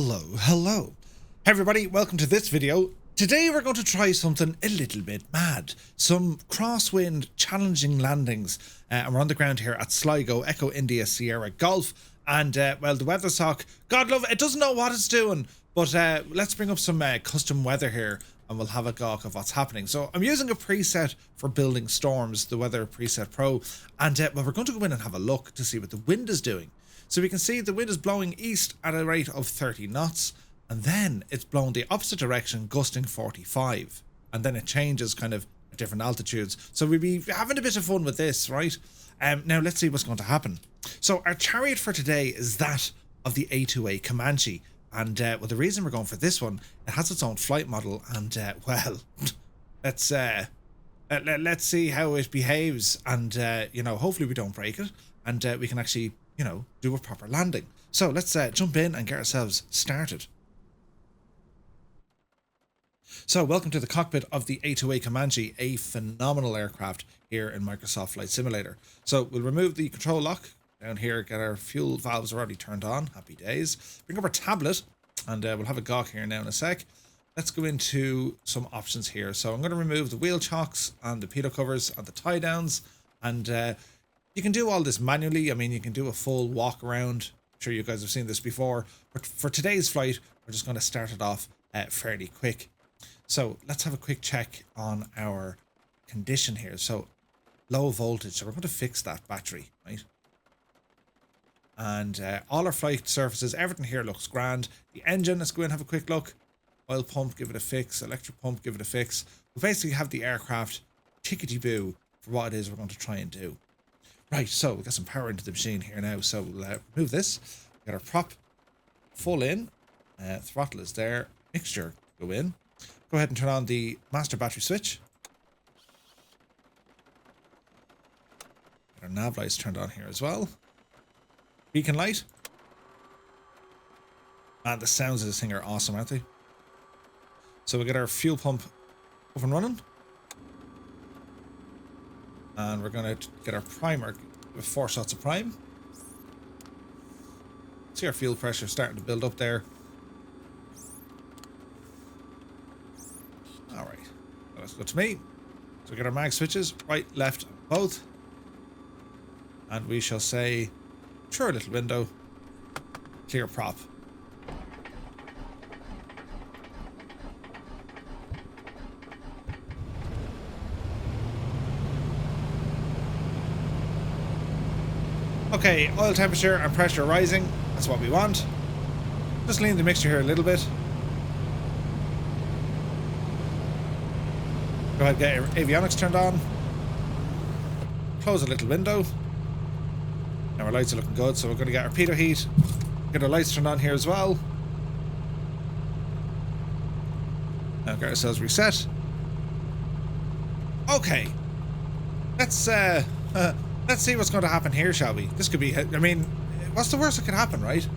Hello. Hey everybody, welcome to this video. Today we're going to try something a little bit mad. Some crosswind challenging landings. And we're on the ground here at Sligo, Echo India Sierra Golf. And, well, the weather sock, God love it, it doesn't know what it's doing. But let's bring up some custom weather here and we'll have a gawk of what's happening. So I'm using a preset for building storms, the Weather Preset Pro. And, well, we're going to go in and have a look to see what the wind is doing. So we can see the wind is blowing east at a rate of 30 knots. And then it's blown the opposite direction, gusting 45. And then it changes kind of at different altitudes. So we'll be having a bit of fun with this, right? Now let's see what's going to happen. So our chariot for today is that of the A2A Comanche. And well, the reason we're going for this one, it has its own flight model. And well, let's see how it behaves. And, you know, hopefully we don't break it. And we can actually, you know, do a proper landing. So let's jump in and get ourselves started. So welcome to the cockpit of the A2A Comanche, a phenomenal aircraft here in Microsoft Flight Simulator. So we'll remove the control lock down here, get our fuel valves already turned on, happy days. Bring up our tablet and we'll have a gawk here now in a sec. Let's go into some options here. So I'm going to remove the wheel chocks and the pitot covers and the tie downs. And you can do all this manually. I mean, you can do a full walk around. I'm sure you guys have seen this before. But for today's flight, we're just going to start it off fairly quick. So let's have a quick check on our condition here. So low voltage, so we're going to fix that battery, right? And all our flight surfaces, everything here looks grand. The engine, let's go in and have a quick look. Oil pump, give it a fix. Electric pump, give it a fix. We basically have the aircraft tickety-boo for what it is we're going to try and do. Right, so we've got some power into the machine here now. So we'll remove this. Get our prop full in. Throttle is there. Mixture, go in. Go ahead and turn on the master battery switch. Get our nav lights turned on here as well. Beacon light. And the sounds of this thing are awesome, aren't they? So we'll get our fuel pump up and running. And we're going to get our primer with 4 shots of prime. See our fuel pressure starting to build up there. That's good to me. So we get our mag switches, right, left, both. And we shall say, sure, little window, clear prop. Okay, oil temperature and pressure rising. That's what we want. Just lean the mixture here a little bit. Go ahead and get your avionics turned on. Close a little window. Now our lights are looking good, so we're going to get our pitot heat. Get our lights turned on here as well. Now get ourselves reset. Okay. Let's see what's going to happen here, shall we? This could be, I mean, what's the worst that could happen, right?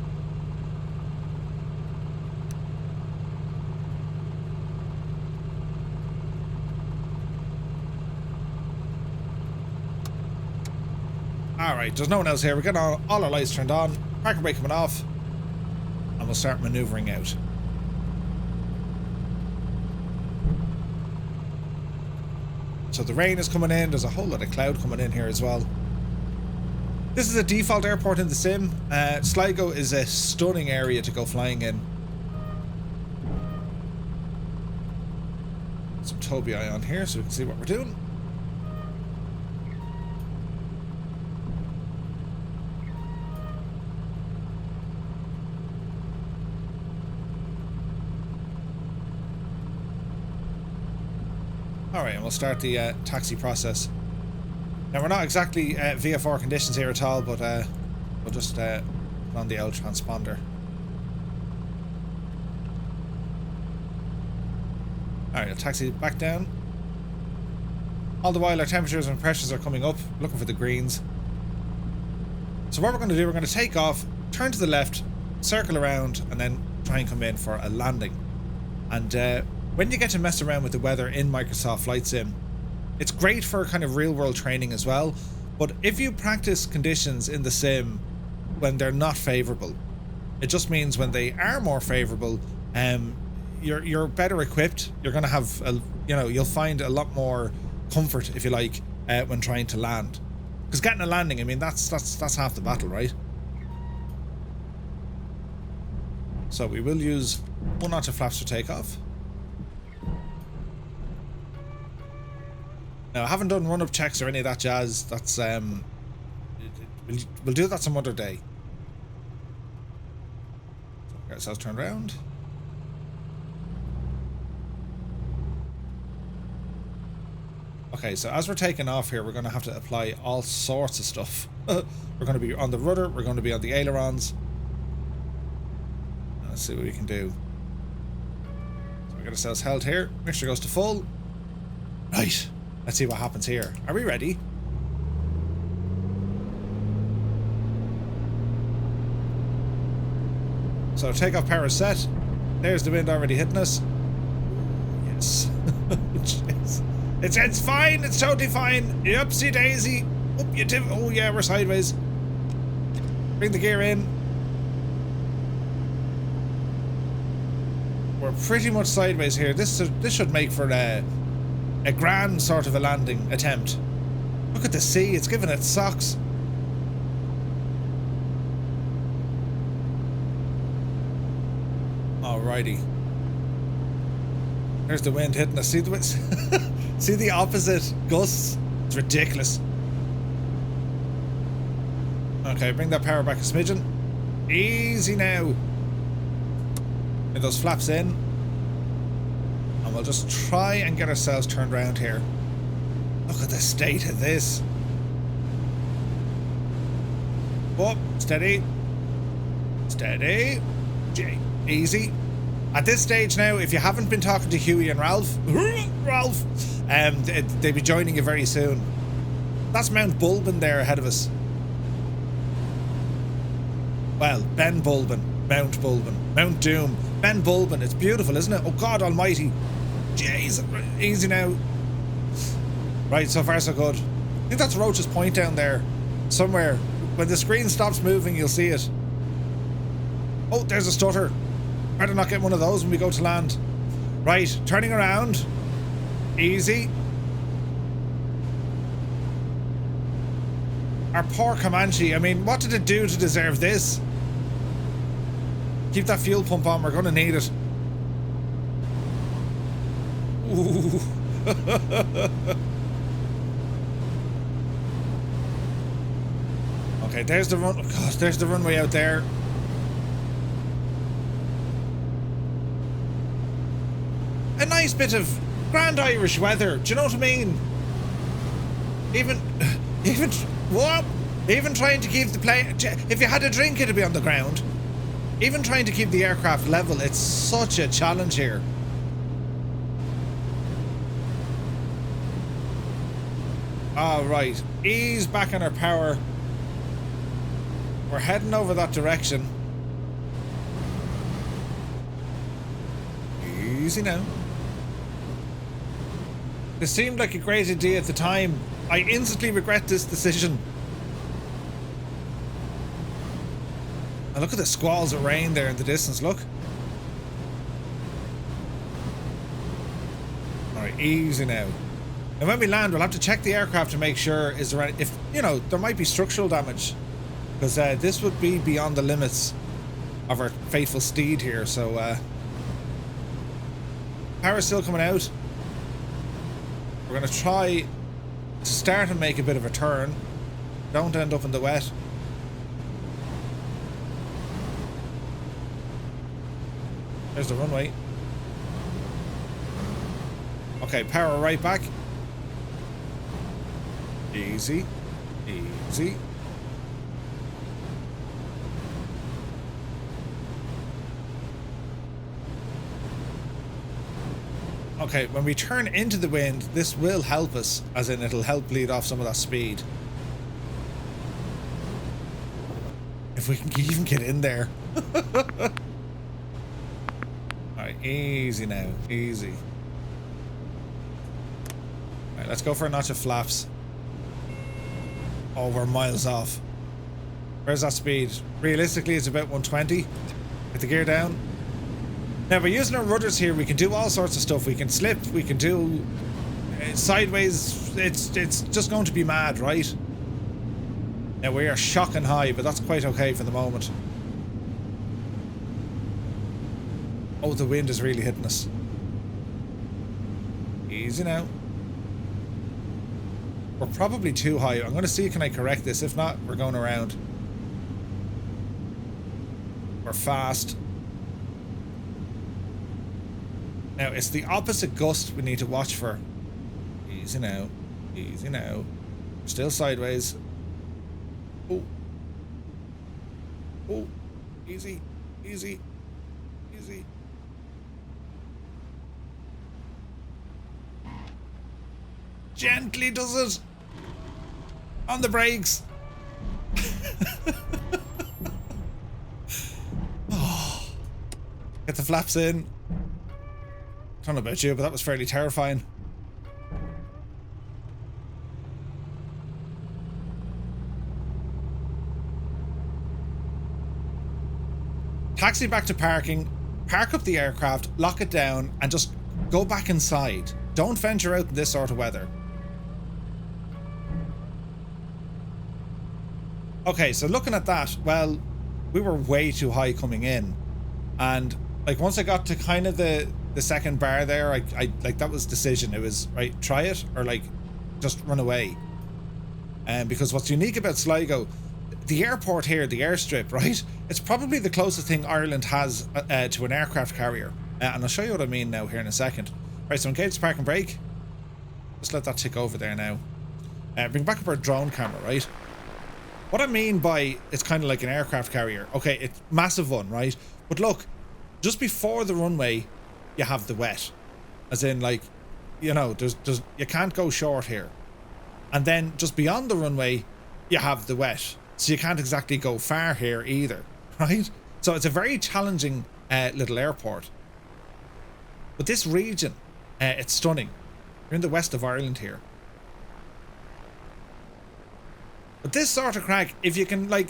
Alright, there's no one else here. We're getting all our lights turned on. Parking brake coming off. And we'll start maneuvering out. So the rain is coming in. There's a whole lot of cloud coming in here as well. This is a default airport in the sim. Sligo is a stunning area to go flying in. Some Tobii eye on here so we can see what we're doing. Alright, and we'll start the taxi process. Now, we're not exactly VFR conditions here at all, but we'll just put on the old transponder. Alright, I'll taxi back down. All the while, our temperatures and pressures are coming up, looking for the greens. So what we're going to do, we're going to take off, turn to the left, circle around, and then try and come in for a landing. And when you get to mess around with the weather in Microsoft Flight Sim, it's great for kind of real-world training as well. But if you practice conditions in the sim when they're not favourable, It just means when they are more favorable, you're better equipped. You're going to have, you'll find a lot more comfort, if you like, when trying to land. Because getting a landing, I mean, that's half the battle, right? So we will use 1 notch of flaps for takeoff. Now, I haven't done run-up checks or any of that jazz. That's we'll do that some other day. So get ourselves turned around. Okay, so as we're taking off here, we're going to have to apply all sorts of stuff. We're going to be on the rudder. We're going to be on the ailerons. Let's see what we can do. So we get ourselves held here. Mixture goes to full. Right. Let's see what happens here. Are we ready? So takeoff power is set. There's the wind already hitting us. Yes. It's fine. It's totally fine. Upsy daisy. Up you tip. Oh yeah, we're sideways. Bring the gear in. We're pretty much sideways here. This should make for a grand sort of a landing attempt. Look at the sea. It's giving it socks. Alrighty. There's the wind hitting us. See the wind? See the opposite gusts? It's ridiculous. Okay, bring that power back a smidgen. Easy now. Get those flaps in. And we'll just try and get ourselves turned around here. Look at the state of this. Oh, steady. Steady. Easy. At this stage now, if you haven't been talking to Huey and Ralph, they'll be joining you very soon. That's Mount Bulbin there ahead of us. Well, Ben Bulbin, Mount Bulbin, Mount Doom, Ben Bulbin. It's beautiful, isn't it? Oh God Almighty! Jeez, easy now. Right, so far so good. I think that's Roach's Point down there, somewhere. When the screen stops moving, you'll see it. Oh, there's a stutter. Better not get one of those when we go to land. Right, turning around. Easy. Our poor Comanche. I mean, what did it do to deserve this? Keep that fuel pump on. We're going to need it. Ooh. Okay, there's the run. Oh God, there's the runway out there. A nice bit of grand Irish weather. Do you know what I mean? Even trying to keep the plane. If you had a drink, it'd be on the ground. Even trying to keep the aircraft level, it's such a challenge here. All right, ease back on our power. We're heading over that direction. Easy now. This seemed like a great idea at the time. I instantly regret this decision. And look at the squalls of rain there in the distance, look. Alright, easy now. And when we land, we'll have to check the aircraft to make sure is there any, if, you know, there might be structural damage. Because this would be beyond the limits of our faithful steed here, so power's still coming out. We're going to try to start and make a bit of a turn. Don't end up in the wet. There's the runway. Okay, power right back. Easy. Easy. Okay, when we turn into the wind, this will help us, as in it'll help bleed off some of that speed. If we can even get in there. Alright, easy now, easy. Alright, let's go for a notch of flaps. Oh, we're miles off. Where's that speed? Realistically, it's about 120 with the gear down. Now, by using our rudders here, we can do all sorts of stuff. We can slip, we can do sideways. It's just going to be mad, right? Now, we are shocking high, but that's quite okay for the moment. Oh, the wind is really hitting us. Easy now. We're probably too high. I'm going to see, can I correct this? If not, we're going around. We're fast. Now, it's the opposite gust we need to watch for. Easy now. Easy now. Still sideways. Oh. Oh. Easy. Easy. Easy. Gently does it. On the brakes. Oh. Get the flaps in. I don't know about you, but that was fairly terrifying. Taxi back to parking, park up the aircraft, lock it down, and just go back inside. Don't venture out in this sort of weather. Okay, so looking at that, well, we were way too high coming in. And like once I got to kind of the second bar there, I like that was decision. It was right, try it or like just run away. Because what's unique about Sligo, the airport here, the airstrip, right? It's probably the closest thing Ireland has to an aircraft carrier. And I'll show you what I mean now here in a second. Right, so engage the park and brake. Just let that tick over there now. Bring back up our drone camera, right? What I mean by it's kind of like an aircraft carrier. Okay, it's massive one, right? But look, just before the runway, you have the wet. As in, like, you know, there's you can't go short here. And then just beyond the runway, you have the wet. So you can't exactly go far here either, right? So it's a very challenging little airport. But this region, it's stunning. You're in the west of Ireland here. But this sort of crack, if you can, like,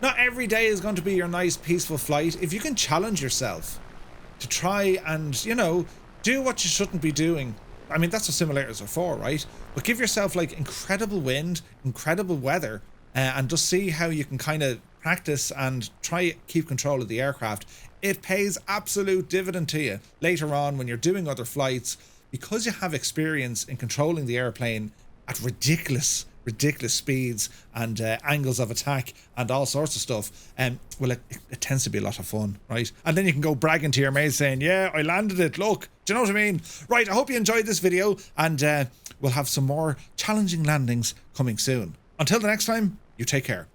not every day is going to be your nice peaceful flight. If you can challenge yourself to try and, you know, do what you shouldn't be doing. I mean, that's what simulators are for, right? But give yourself like incredible wind, incredible weather, and just see how you can kind of practice and try keep control of the aircraft. It pays absolute dividend to you later on when you're doing other flights, because you have experience in controlling the airplane at ridiculous speeds and angles of attack and all sorts of stuff. Well, it tends to be a lot of fun, right? And then you can go bragging to your mates saying, yeah, I landed it, look. Do you know what I mean? Right, I hope you enjoyed this video, and we'll have some more challenging landings coming soon. Until the next time, you take care.